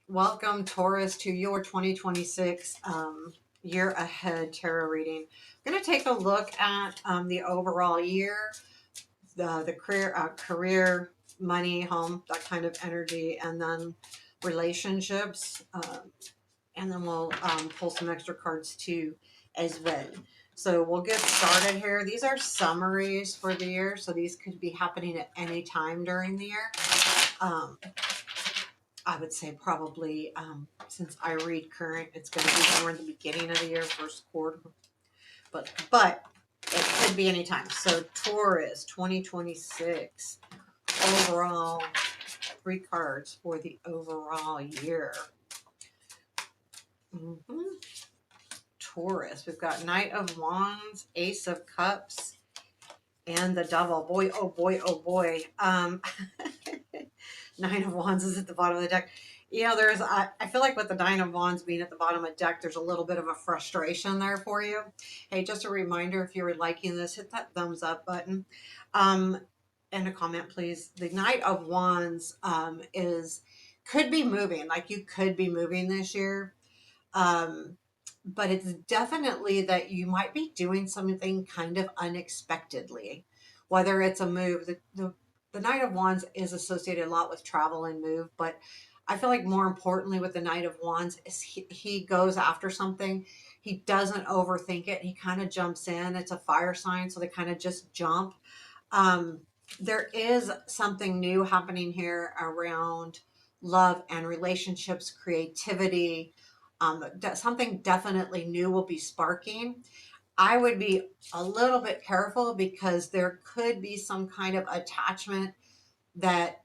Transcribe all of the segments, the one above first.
Welcome, Taurus, to your 2026 year ahead tarot reading. I'm going to take a look at the overall year, the career, money, home, that kind of energy, and then relationships. And then we'll pull some extra cards too as well. So we'll get started here. These are summaries for the year, so these could be happening at any time during the year. Um, I would say probably, since I read current, it's going to be somewhere in the beginning of the year, first quarter, but it could be any time. So Taurus 2026 overall, 3 cards for the overall year. Taurus, we've got Knight of Wands, Ace of Cups, and the Devil. Boy, oh boy, oh boy. Nine of Wands is at the bottom of the deck. I feel like with the Nine of Wands being at the bottom of the deck, there's a little bit of a frustration there for you. Hey, just a reminder, if you were liking this, hit that thumbs up button. And a comment, please. The Knight of Wands could be moving, like you could be moving this year. But it's definitely that you might be doing something kind of unexpectedly, whether it's a move. The Knight of Wands is associated a lot with travel and move, but I feel like more importantly with the Knight of Wands is he goes after something. He doesn't overthink it. He kind of jumps in. It's a fire sign, so they kind of just jump. Um, there is something new happening here around love and relationships, creativity. Something definitely new will be sparking. I would be a little bit careful because there could be some kind of attachment that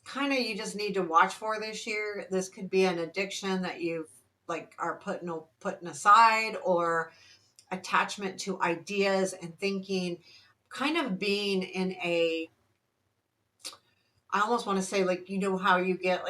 kind of you just need to watch for this year. This could be an addiction that you like are putting aside, or attachment to ideas and thinking, kind of being in a, I almost want to say, like, how you get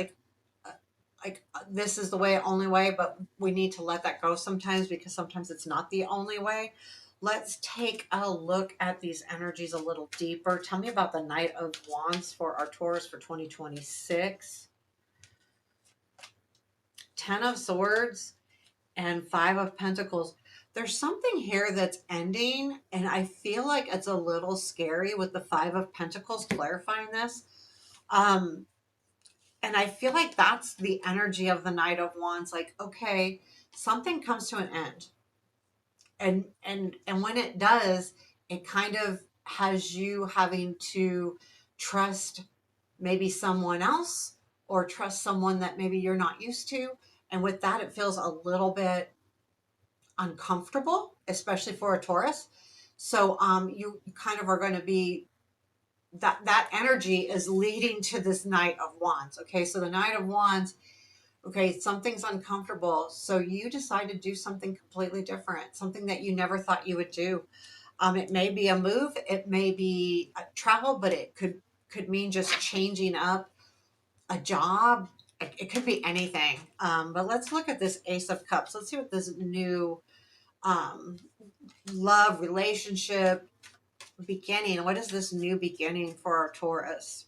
this is the way, only way, but we need to let that go sometimes because sometimes it's not the only way. Let's take a look at these energies a little deeper. Tell me about the Knight of Wands for our Taurus for 2026. Ten of Swords and Five of Pentacles. There's something here that's ending, and I feel like it's a little scary with the Five of Pentacles clarifying this. And I feel like that's the energy of the Knight of Wands. Like, okay, something comes to an end. And when it does, it kind of has you having to trust maybe someone else, or trust someone that maybe you're not used to. And with that, it feels a little bit uncomfortable, especially for a Taurus. So you kind of are going to be, that energy is leading to this Knight of Wands. Okay, so the Knight of Wands, okay, something's uncomfortable, so you decide to do something completely different, something that you never thought you would do. It may be a move, it may be a travel, but it could mean just changing up a job. It could be anything. But let's look at this Ace of Cups. Let's see what this new um, love relationship beginning. What is this new beginning for our Taurus?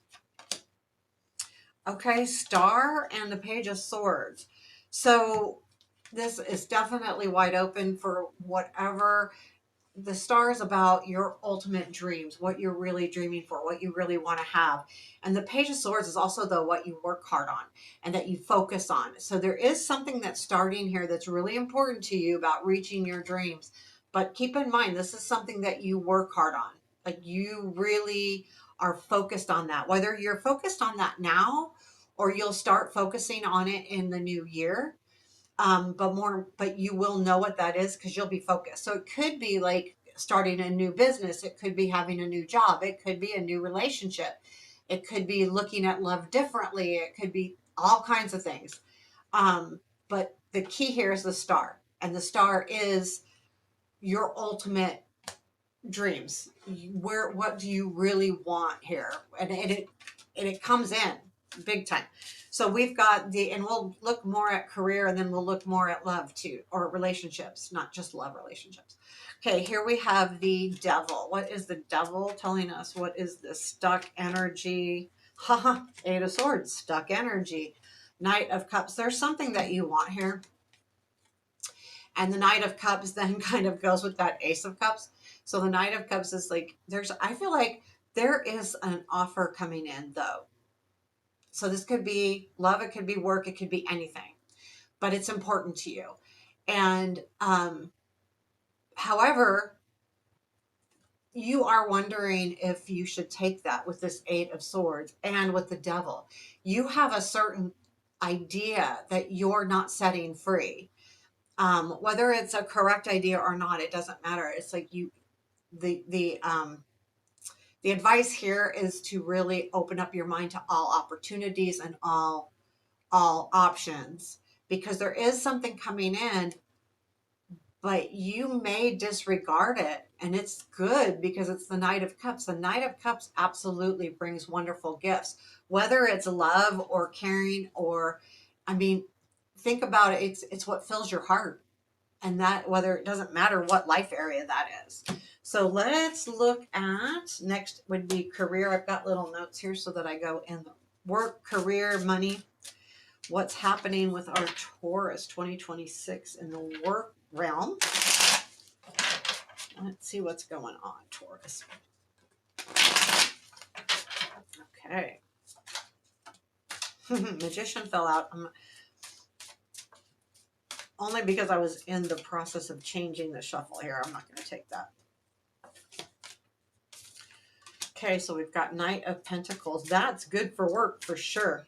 Okay, Star and the Page of Swords. So this is definitely wide open for whatever. The Star is about your ultimate dreams, what you're really dreaming for, what you really want to have. And the Page of Swords is also what you work hard on and that you focus on. So there is something that's starting here that's really important to you about reaching your dreams. But keep in mind, this is something that you work hard on. Like, you really are focused on that, whether you're focused on that now or you'll start focusing on it in the new year. But you will know what that is because you'll be focused. So it could be like starting a new business. It could be having a new job. It could be a new relationship. It could be looking at love differently. It could be all kinds of things. But the key here is the Star, and the Star is your ultimate dreams. What do you really want here? And it comes in big time. So we've got and we'll look more at career, and then we'll look more at love too, or relationships, not just love relationships. Okay, here we have the Devil. What is the Devil telling us? What is the stuck energy? Haha, Eight of Swords, stuck energy. Knight of Cups. There's something that you want here. And the Knight of Cups then kind of goes with that Ace of Cups. So the Knight of Cups is like, I feel like there is an offer coming in though. So this could be love, it could be work, it could be anything, but it's important to you. And however, you are wondering if you should take that with this Eight of Swords and with the Devil. You have a certain idea that you're not setting free. Whether it's a correct idea or not, it doesn't matter. It's like the advice here is to really open up your mind to all opportunities and all options, because there is something coming in, but you may disregard it, and it's good because it's the Knight of Cups. The Knight of Cups absolutely brings wonderful gifts, whether it's love or caring, or I mean, think about it, it's what fills your heart, and that, whether, it doesn't matter what life area that is. So let's look at, next would be career. I've got little notes here so that I go in work, career, money. What's happening with our Taurus 2026 in the work realm? Let's see what's going on, Taurus. Okay. Magician fell out. Only because I was in the process of changing the shuffle here. I'm not going to take that. Okay, so we've got Knight of Pentacles. That's good for work for sure.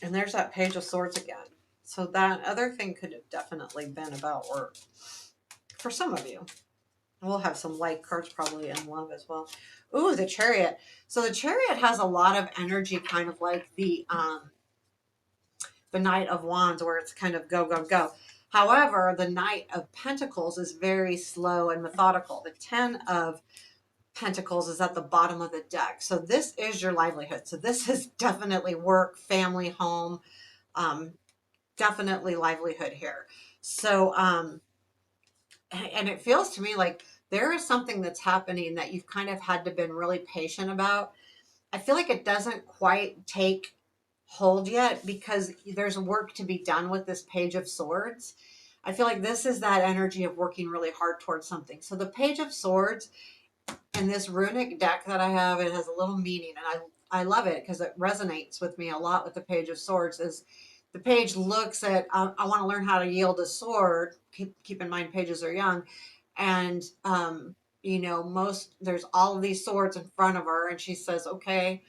And there's that Page of Swords again. So that other thing could have definitely been about work for some of you. We'll have some light cards probably in love as well. Ooh, the Chariot. So the Chariot has a lot of energy, kind of like the Knight of Wands, where it's kind of go, go, go. However, the Knight of Pentacles is very slow and methodical. The 10 of Pentacles is at the bottom of the deck. So this is your livelihood. So this is definitely work, family, home, definitely livelihood here. So, and it feels to me like there is something that's happening that you've kind of had to been really patient about. I feel like it doesn't quite take hold yet because there's work to be done with this Page of Swords. I feel like this is that energy of working really hard towards something. So the Page of Swords in this runic deck that I have, it has a little meaning, and I love it because it resonates with me a lot with the Page of Swords. Is the page looks at, I want to learn how to yield a sword. Keep in mind, pages are young. And, you know, there's all of these swords in front of her. And she says, okay,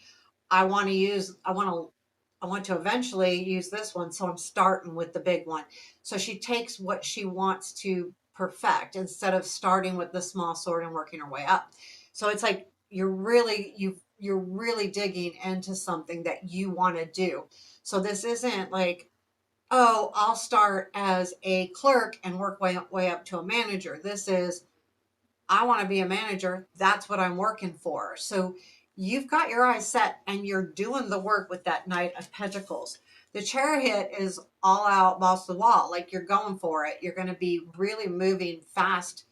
I want to eventually use this one. So I'm starting with the big one. So she takes what she wants to perfect instead of starting with the small sword and working her way up. So it's like, you're really digging into something that you want to do. So this isn't like, oh, I'll start as a clerk and work way up to a manager. This is, I want to be a manager. That's what I'm working for. So you've got your eyes set and you're doing the work with that Knight of Pentacles. The Chariot is all out, balls to the wall. Like, you're going for it. You're going to be really moving fast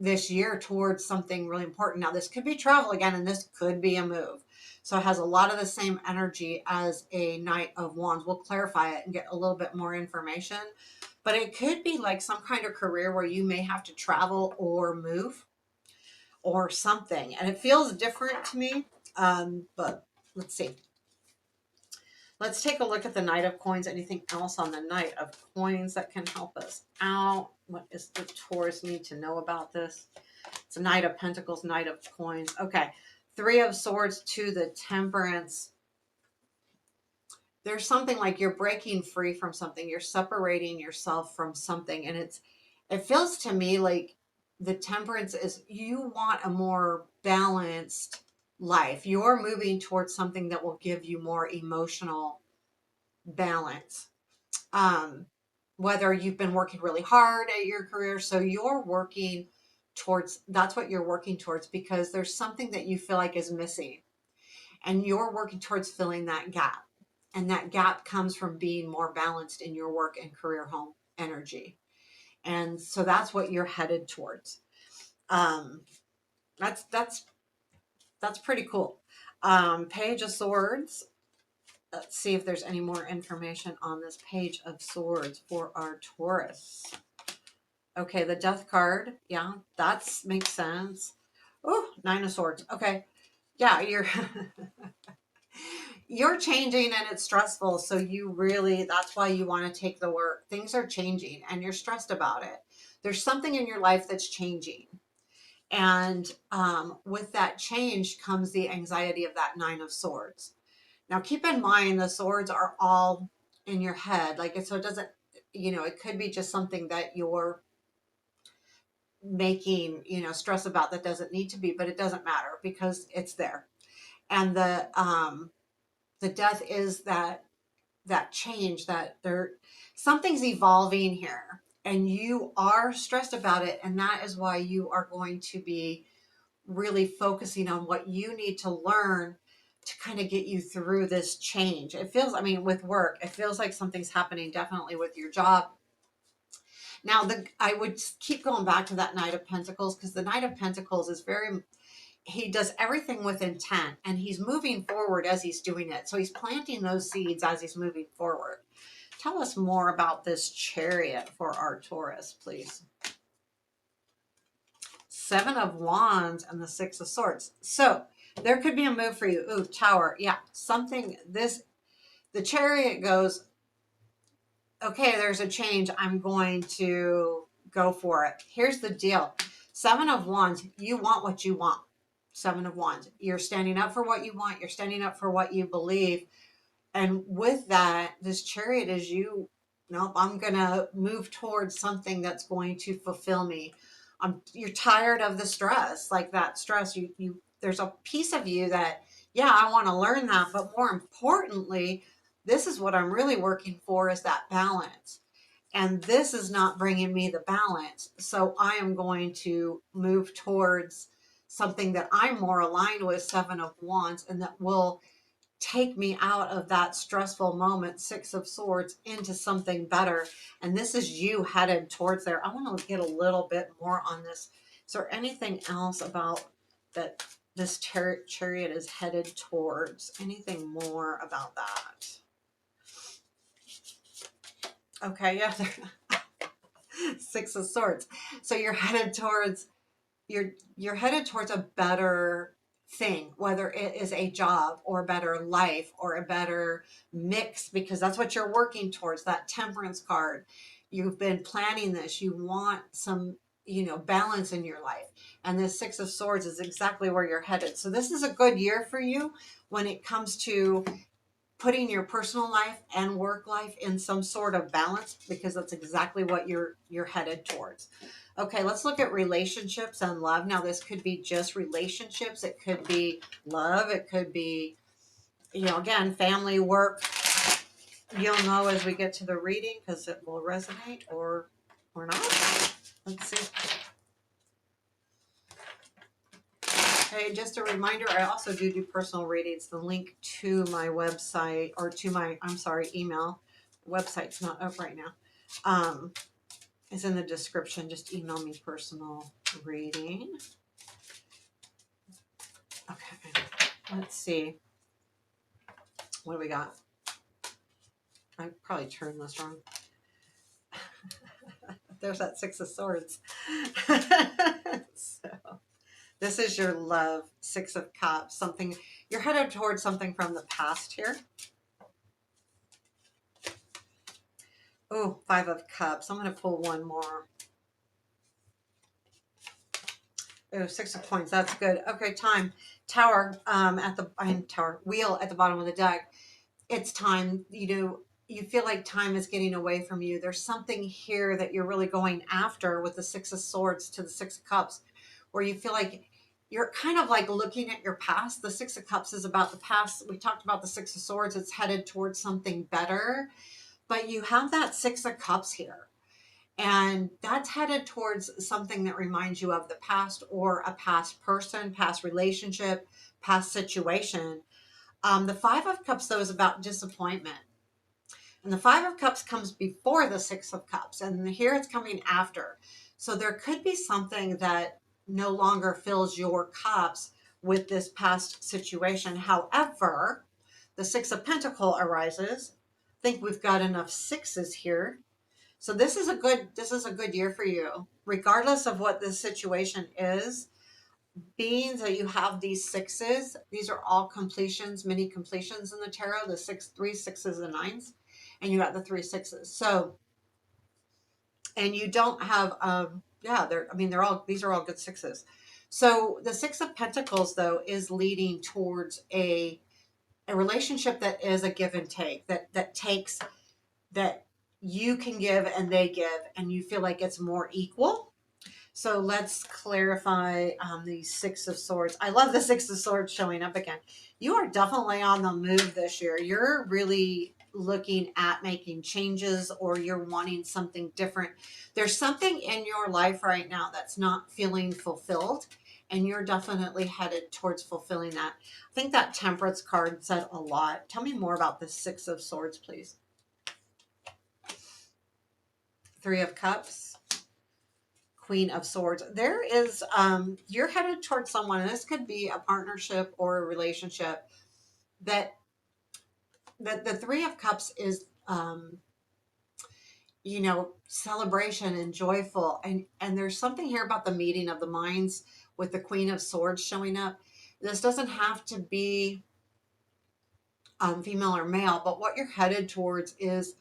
this year towards something really important. Now, this could be travel again, and this could be a move. So it has a lot of the same energy as a Knight of Wands. We'll clarify it and get a little bit more information. But it could be like some kind of career where you may have to travel or move or something. And it feels different to me. But let's see. Let's take a look at the Knight of Coins. Anything else on the Knight of Coins that can help us out? What does the Taurus need to know about this? It's a Knight of Pentacles, Knight of Coins. Okay. Three of Swords to the Temperance. There's something like you're breaking free from something. You're separating yourself from something. And it feels to me like the Temperance is, you want a more balanced life. You're moving towards something that will give you more emotional balance. Whether you've been working really hard at your career, so you're working towards, that's what you're working towards, because there's something that you feel like is missing and you're working towards filling that gap. And that gap comes from being more balanced in your work and career home energy. And so that's what you're headed towards. That's That's pretty cool. Page of Swords. Let's see if there's any more information on this Page of Swords for our Taurus. Okay, the Death card. Yeah, that makes sense. Oh, Nine of Swords. Okay. Yeah, you're you're changing and it's stressful. So you really, that's why you want to take the work. Things are changing and you're stressed about it. There's something in your life that's changing. And with that change comes the anxiety of that Nine of Swords. Now, keep in mind, the swords are all in your head. Like, so it doesn't, it could be just something that you're making, stress about that doesn't need to be, but it doesn't matter because it's there. And the death is that change that something's evolving here and you are stressed about it. And that is why you are going to be really focusing on what you need to learn to kind of get you through this change. It feels, I mean, with work, it feels like something's happening definitely with your job. Now, I would keep going back to that Knight of Pentacles because the Knight of Pentacles is he does everything with intent and he's moving forward as he's doing it. So he's planting those seeds as he's moving forward. Tell us more about this Chariot for our Taurus, please. Seven of Wands and the Six of Swords. So there could be a move for you. Ooh, Tower. Yeah, something, the Chariot goes, okay, there's a change. I'm going to go for it. Here's the deal. Seven of Wands, you want what you want. Seven of Wands. You're standing up for what you want. You're standing up for what you believe. And with that, this Chariot is you, nope, I'm going to move towards something that's going to fulfill me. You're tired of the stress, like that stress. There's a piece of you that, yeah, I want to learn that. But more importantly, this is what I'm really working for is that balance. And this is not bringing me the balance. So I am going to move towards something that I'm more aligned with, Seven of Wands, and that will take me out of that stressful moment, Six of Swords, into something better. And this is you headed towards there. I want to get a little bit more on this. Is there anything else about that this chariot is headed towards? Anything more about that? Okay, yeah. Six of Swords. So you're headed towards you're headed towards a better thing, whether it is a job or a better life or a better mix, because that's what you're working towards, that Temperance card. You've been planning this. You want some, balance in your life. And this Six of Swords is exactly where you're headed. So this is a good year for you when it comes to putting your personal life and work life in some sort of balance, because that's exactly what you're headed towards. Okay, let's look at relationships and love. Now, this could be just relationships. It could be love. It could be, again, family, work. You'll know as we get to the reading because it will resonate or not. Let's see. Hey, just a reminder, I also do personal readings. The link to my website, or to my, email. The website's not up right now. Is in the description. Just email me personal reading. Okay, let's see. What do we got? I probably turned this wrong. There's that Six of Swords. So this is your love, Six of Cups. Something, you're headed towards something from the past here. Oh, Five of Cups. I'm going to pull one more. Oh, Six of Coins. That's good. Okay, time. Tower, wheel at the bottom of the deck. It's time. You feel like time is getting away from you. There's something here that you're really going after with the Six of Swords to the Six of Cups, where you feel like you're kind of like looking at your past. The Six of Cups is about the past. We talked about the Six of Swords. It's headed towards something better, but you have that Six of Cups here. And that's headed towards something that reminds you of the past, or a past person, past relationship, past situation. The Five of Cups, though, is about disappointment. And the Five of Cups comes before the Six of Cups. And here it's coming after. So there could be something that no longer fills your cups, with this past situation. However, the Six of Pentacles arises. I think we've got enough sixes here. So this is a good year for you, regardless of what this situation is. Being that you have these sixes, these are all completions, mini completions in the tarot. The three sixes and nines, and you got the three sixes. So, and you don't have yeah, these are all good sixes. So the Six of Pentacles though is leading towards a relationship that is a give and take, that takes, that you can give and they give, and you feel like it's more equal. So let's clarify the Six of Swords. I love the Six of Swords showing up again. You are definitely on the move this year. You're really looking at making changes, or you're wanting something different. There's something in your life right now that's not feeling fulfilled, and you're definitely headed towards fulfilling that. I think that Temperance card said a lot. Tell me more about the Six of Swords, please. Three of Cups. Queen of Swords. There is, you're headed towards someone, and this could be a partnership or a relationship, that the Three of Cups is, you know, celebration and joyful. And there's something here about the meeting of the minds with the Queen of Swords showing up. This doesn't have to be female or male, but what you're headed towards is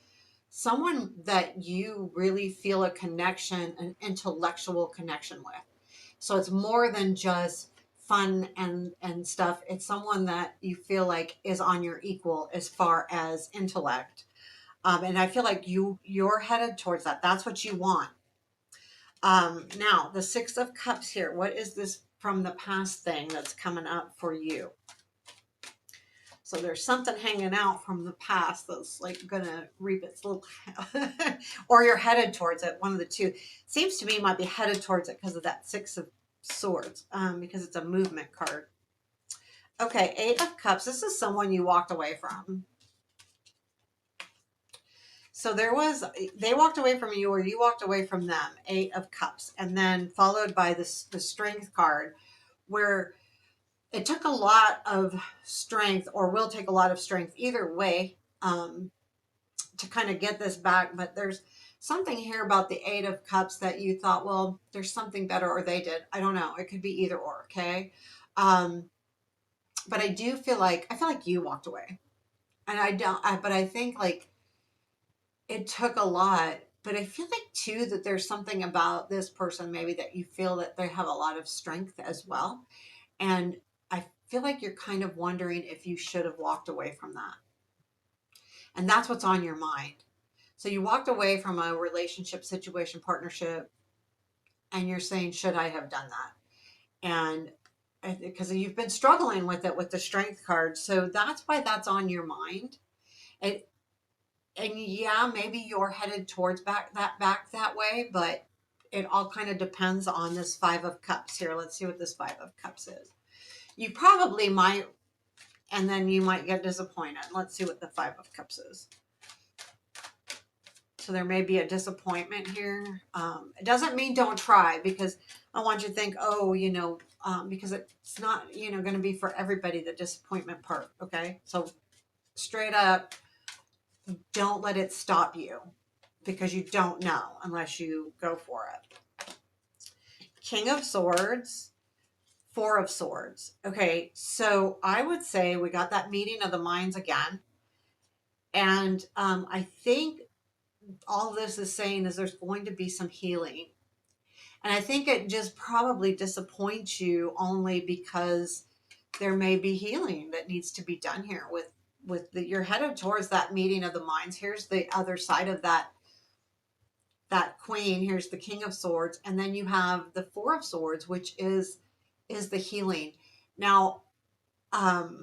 someone that you really feel a connection, an intellectual connection with. So it's more than just fun and stuff. It's someone that you feel like is on your equal as far as intellect. And I feel like you're headed towards that. That's what you want. Now, the Six of Cups here. What is this from the past thing that's coming up for you? So there's something hanging out from the past that's like gonna reap its little, or you're headed towards it. One of the two. Seems to me you might be headed towards it because of that Six of Swords, because it's a movement card. Okay, Eight of Cups. This is someone you walked away from. So they walked away from you, or you walked away from them. Eight of Cups, and then followed by the Strength card, where it took a lot of strength, or will take a lot of strength either way, to kind of get this back. But there's something here about the Eight of Cups that you thought, well, there's something better, or they did. I don't know. It could be either or, okay? But I feel like you walked away. And but I think like it took a lot. But I feel like too that there's something about this person maybe that you feel that they have a lot of strength as well. And I feel like you're kind of wondering if you should have walked away from that. And that's what's on your mind. So you walked away from a relationship, situation, partnership, and you're saying, should I have done that? And because you've been struggling with it with the Strength card. So that's why that's on your mind. And yeah, maybe you're headed towards back that way, but it all kind of depends on this Five of Cups here. Let's see what this Five of Cups is. You probably might, and then you might get disappointed. Let's see what the Five of Cups is. So there may be a disappointment here. It doesn't mean don't try, because I want you to think, oh, because it's not, going to be for everybody, the disappointment part. Okay. So straight up, don't let it stop you, because you don't know unless you go for it. King of Swords, Four of Swords. Okay. So I would say we got that meeting of the minds again. And I think all this is saying is there's going to be some healing. And I think it just probably disappoints you only because there may be healing that needs to be done here you're headed towards that meeting of the minds. Here's the other side of that Queen. Here's the King of Swords. And then you have the Four of Swords, which is the healing. Now, I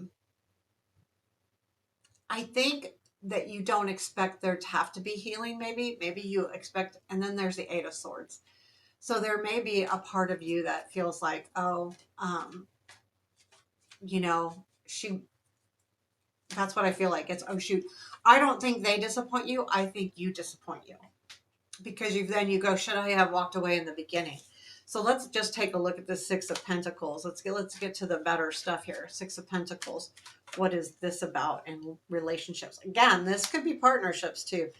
think that you don't expect there to have to be healing. Maybe you expect, and then there's the Eight of Swords. So there may be a part of you that feels like, oh, that's what I feel like. It's, oh shoot, I don't think they disappoint you. I think you disappoint you, because then you go, should I have walked away in the beginning? So let's just take a look at the Six of Pentacles. Let's get to the better stuff here. Six of Pentacles. What is this about in relationships? Again, this could be partnerships too.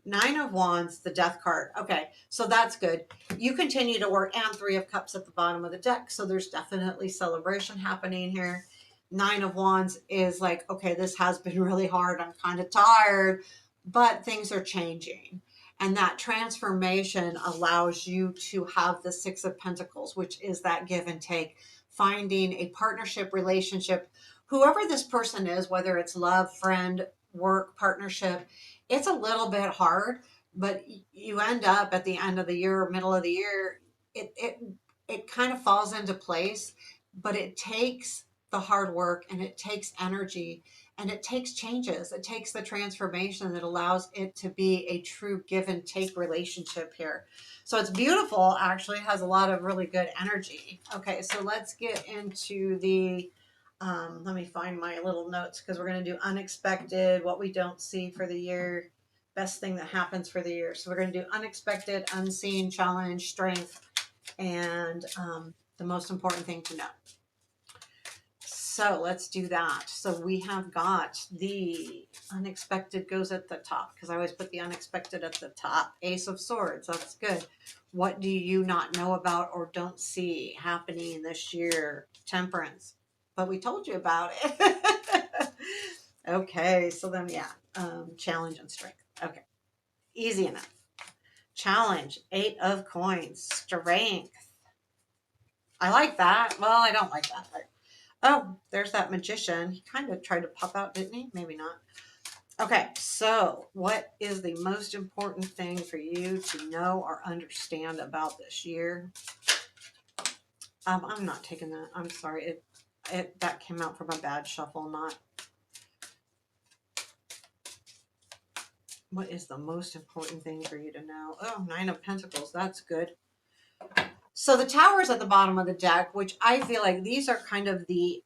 Nine of Wands, the Death card. Okay, so that's good. You continue to work, and Three of Cups at the bottom of the deck. So there's definitely celebration happening here. Nine of Wands is like, okay, this has been really hard. I'm kind of tired, but things are changing. And that transformation allows you to have the Six of Pentacles, which is that give and take, finding a partnership relationship, whoever this person is, whether it's love, friend, work, partnership. It's a little bit hard, but you end up at the end of the year, middle of the year, it kind of falls into place, but it takes the hard work and it takes energy and it takes changes. It takes the transformation that allows it to be a true give and take relationship here. So it's beautiful, actually. It has a lot of really good energy. Okay, so let's get into the, let me find my little notes because we're going to do unexpected, what we don't see for the year, best thing that happens for the year. So we're going to do unexpected, unseen, challenge, strength, and the most important thing to know. So let's do that. So we have got the unexpected goes at the top because I always put the unexpected at the top. Ace of Swords, that's good. What do you not know about or don't see happening this year? Temperance, but we told you about it. Okay, so then yeah, challenge and strength. Okay, easy enough. Challenge, Eight of Coins, strength. I like that. Well, I don't like that. Oh, there's that magician. He kind of tried to pop out, didn't he? Maybe not. Okay, so what is the most important thing for you to know or understand about this year? I'm not taking that. I'm sorry. That came out from a bad shuffle, not. What is the most important thing for you to know? Oh, Nine of Pentacles. That's good. So the Tower's at the bottom of the deck, which I feel like these are kind of the,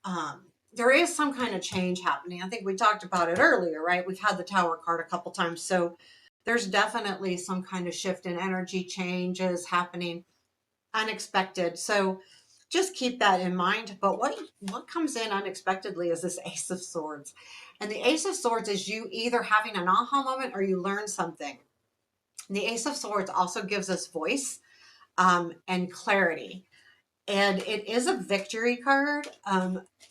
there is some kind of change happening. I think we talked about it earlier, right? We've had the Tower card a couple times. So there's definitely some kind of shift in energy changes happening, unexpected. So just keep that in mind. But what comes in unexpectedly is this Ace of Swords. And the Ace of Swords is you either having an aha moment or you learn something. And the Ace of Swords also gives us voice and clarity. And it is a victory card.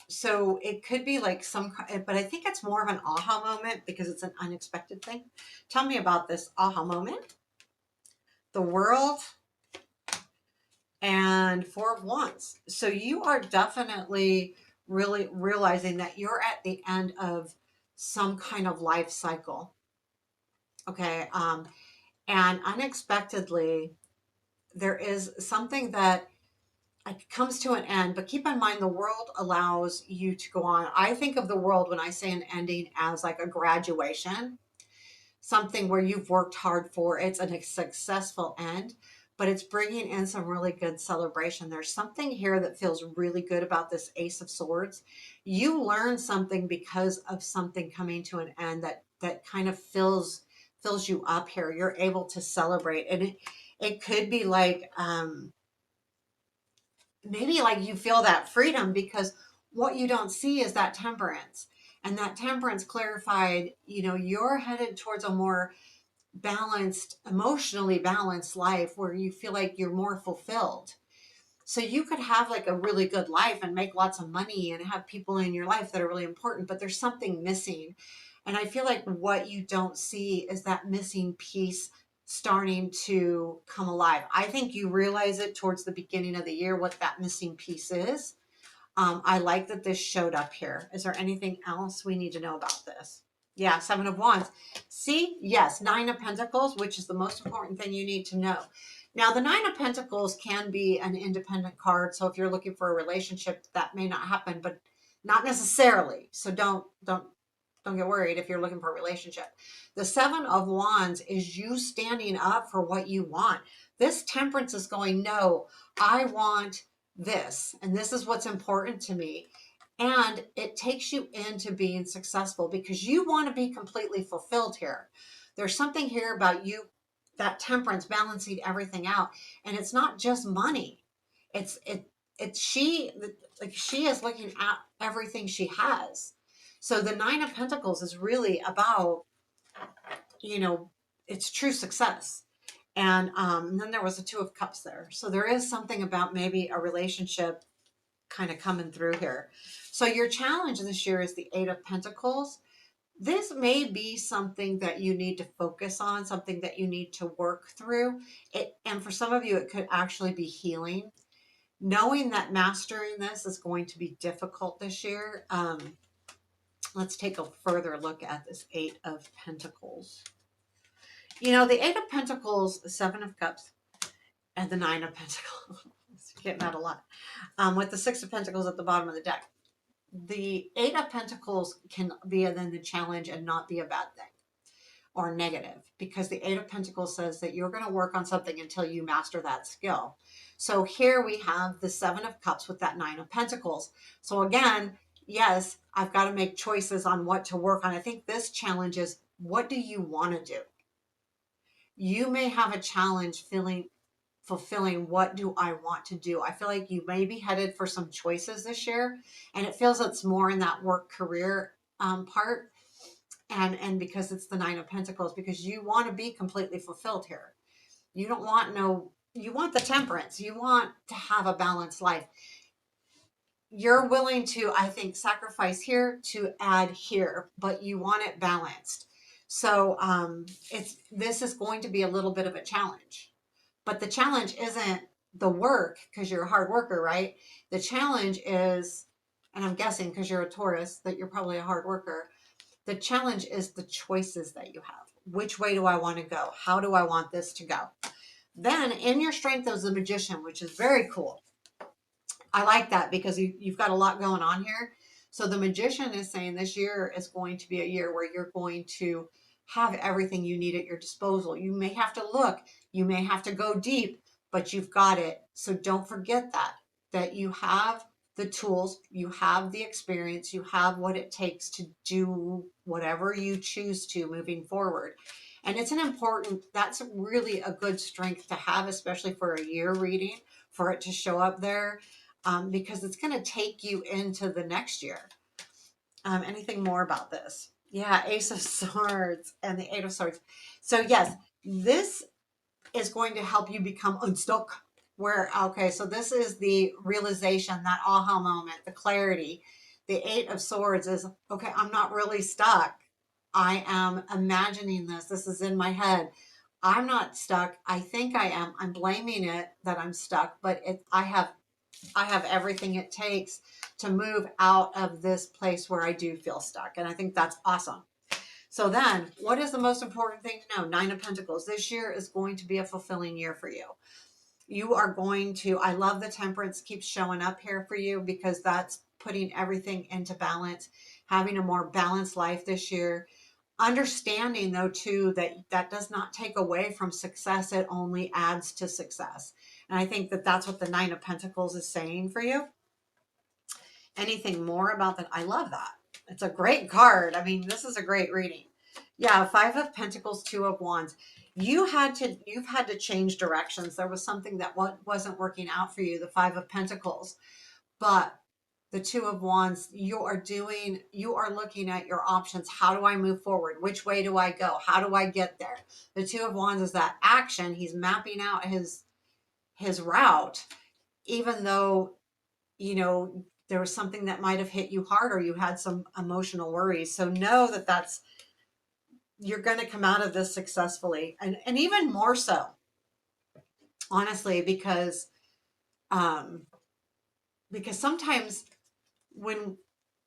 So it could be like but I think it's more of an aha moment because it's an unexpected thing. Tell me about this aha moment. The World and Four of Wands. So you are definitely really realizing that you're at the end of some kind of life cycle. Okay. And unexpectedly, there is something that it comes to an end, but keep in mind the world allows you to go on. I think of the world when I say an ending as like a graduation, something where you've worked hard for. It's a successful end, but it's bringing in some really good celebration. There's something here that feels really good about this Ace of Swords. You learn something because of something coming to an end that kind of fills you up here. You're able to celebrate, and it could be like maybe like you feel that freedom because what you don't see is that temperance, and that temperance clarified, you're headed towards a more balanced, emotionally balanced life where you feel like you're more fulfilled. So you could have like a really good life and make lots of money and have people in your life that are really important, but there's something missing. And I feel like what you don't see is that missing piece starting to come alive. I think you realize it towards the beginning of the year, what that missing piece is. I like that this showed up here. Is there anything else we need to know about this? Yeah, Seven of Wands. See, yes, Nine of Pentacles, which is the most important thing you need to know. Now, the Nine of Pentacles can be an independent card. So if you're looking for a relationship, that may not happen, but not necessarily. So don't get worried if you're looking for a relationship. The Seven of Wands is you standing up for what you want. This Temperance is going, no, I want this, and this is what's important to me. And it takes you into being successful because you want to be completely fulfilled here. There's something here about you, that temperance, balancing everything out. And it's not just money. It's she, like, she is looking at everything she has. So the Nine of Pentacles is really about, you know, it's true success. And then there was a Two of Cups there. So there is something about maybe a relationship kind of coming through here. So your challenge this year is the Eight of Pentacles. This may be something that you need to focus on, something that you need to work through. And for some of you, it could actually be healing. Knowing that mastering this is going to be difficult this year. Let's take a further look at this Eight of Pentacles. You know, the Eight of Pentacles, the Seven of Cups, and the Nine of Pentacles. Getting that a lot. With the Six of Pentacles at the bottom of the deck. The Eight of Pentacles can be then the challenge and not be a bad thing or negative, because the Eight of Pentacles says that you're going to work on something until you master that skill. So here we have the Seven of Cups with that Nine of Pentacles. So again, yes, I've got to make choices on what to work on. I think this challenge is, what do you want to do? You may have a challenge fulfilling, what do I want to do? I feel like you may be headed for some choices this year, and it feels it's more in that work career part. And because it's the Nine of Pentacles, because you want to be completely fulfilled here. You don't want you want the temperance. You want to have a balanced life. You're willing to, I think, sacrifice here to add here, but you want it balanced. So this is going to be a little bit of a challenge. But the challenge isn't the work, because you're a hard worker, right? The challenge is, and I'm guessing because you're a Taurus, that you're probably a hard worker. The challenge is the choices that you have. Which way do I want to go? How do I want this to go? Then in your strength as a magician, which is very cool. I like that because you've got a lot going on here. So the magician is saying this year is going to be a year where you're going to have everything you need at your disposal. You may have to look, you may have to go deep, but you've got it. So don't forget that you have the tools, you have the experience, you have what it takes to do whatever you choose to moving forward. And it's that's really a good strength to have, especially for a year reading, for it to show up there, because it's going to take you into the next year. Anything more about this? Yeah, Ace of Swords and the Eight of Swords. So yes, this is going to help you become unstuck. Okay, so this is the realization, that aha moment, the clarity. The Eight of Swords is, okay, I'm not really stuck. I am imagining this. This is in my head. I'm not stuck. I think I am. I'm blaming it that I'm stuck, but I have everything it takes to move out of this place where I do feel stuck. And I think that's awesome. So then, what is the most important thing to know? Nine of Pentacles. This year is going to be a fulfilling year for you. You are going to, I love the temperance keeps showing up here for you, because that's putting everything into balance, having a more balanced life this year. Understanding, though, too, that does not take away from success. It only adds to success. And I think that that's what the Nine of Pentacles is saying for you. Anything more about that? I love that. It's a great card. I mean, this is a great reading. Yeah, Five of Pentacles, Two of Wands. You've had to change directions. There was something that wasn't working out for you, the Five of Pentacles. But the Two of Wands, you are looking at your options. How do I move forward? Which way do I go? How do I get there? The Two of Wands is that action. He's mapping out his route, even though, there was something that might have hit you hard, or you had some emotional worries. So know that you're going to come out of this successfully, and even more so, honestly, because sometimes when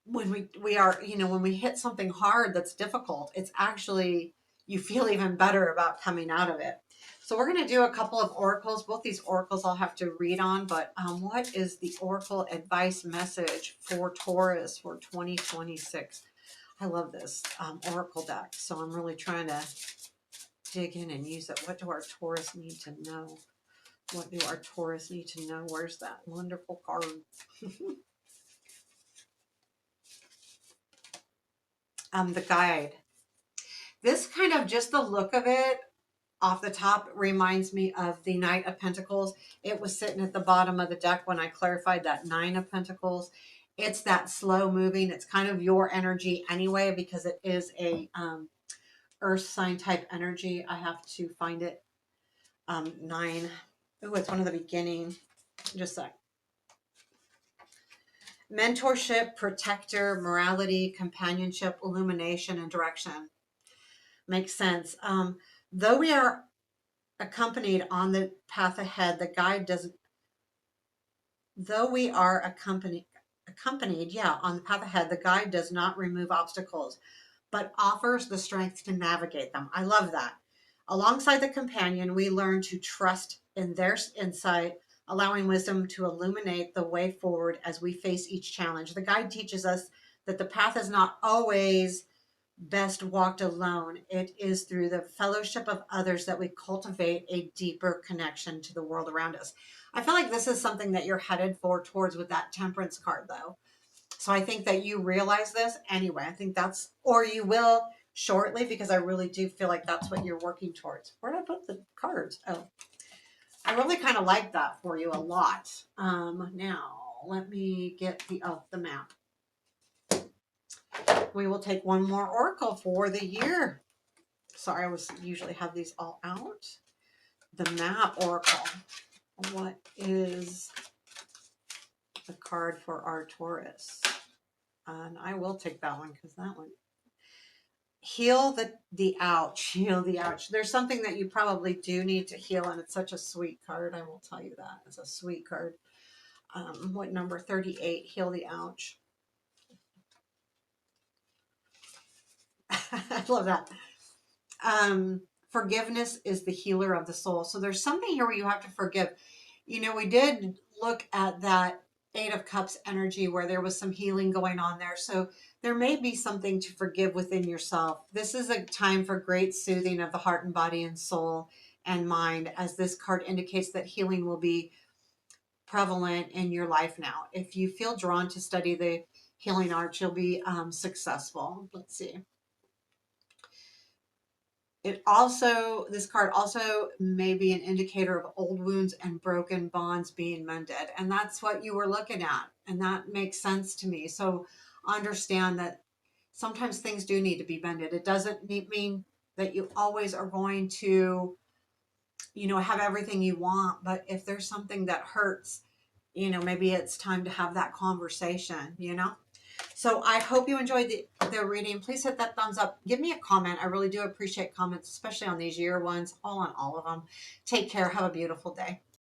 when we hit something hard that's difficult, it's actually, you feel even better about coming out of it. So we're going to do a couple of oracles. Both these oracles I'll have to read on, but what is the oracle advice message for Taurus for 2026? I love this oracle deck, so I'm really trying to dig in and use it. What do our Taurus need to know? What do our Taurus need to know? Where's that wonderful card? The guide. This kind of, just the look of it, off the top reminds me of the Knight of Pentacles. It was sitting at the bottom of the deck when I clarified that Nine of Pentacles. It's that slow moving. It's kind of your energy anyway, because it is a earth sign type energy. I have to find it. Nine. Oh, it's one of the beginning. Just a sec. Mentorship, protector, morality, companionship, illumination, and direction. Makes sense. Though we are accompanied on the path ahead, the guide doesn't, though we are accompanied, yeah, on the path ahead, the guide does not remove obstacles, but offers the strength to navigate them. I love that. Alongside the companion, we learn to trust in their insight, allowing wisdom to illuminate the way forward as we face each challenge. The guide teaches us that the path is not always best walked alone. It is through the fellowship of others that we cultivate a deeper connection to the world around us. I feel like this is something that you're headed for towards with that Temperance card, though. So I think that you realize this anyway. I think that's, or you will shortly, because I really do feel like that's what you're working towards. Where did I put the cards? Oh, I really kind of like that for you a lot. Now let me get the map. We will take one more oracle for the year. Sorry, I usually have these all out. The map oracle. What is the card for our Taurus? And I will take that one because that one. Heal the ouch. Heal the ouch. There's something that you probably do need to heal, and it's such a sweet card. I will tell you that. It's a sweet card. What number? 38. Heal the ouch. I love that. Forgiveness is the healer of the soul. So there's something here where you have to forgive. You know, we did look at that Eight of Cups energy where there was some healing going on there. So there may be something to forgive within yourself. This is a time for great soothing of the heart and body and soul and mind, as this card indicates that healing will be prevalent in your life now. If you feel drawn to study the healing arts, you'll be successful. Let's see. This card also may be an indicator of old wounds and broken bonds being mended. And that's what you were looking at. And that makes sense to me. So understand that sometimes things do need to be mended. It doesn't mean that you always are going to, have everything you want. But if there's something that hurts, maybe it's time to have that conversation. So I hope you enjoyed the reading. Please hit that thumbs up. Give me a comment. I really do appreciate comments, especially on these year ones, on all of them. Take care. Have a beautiful day.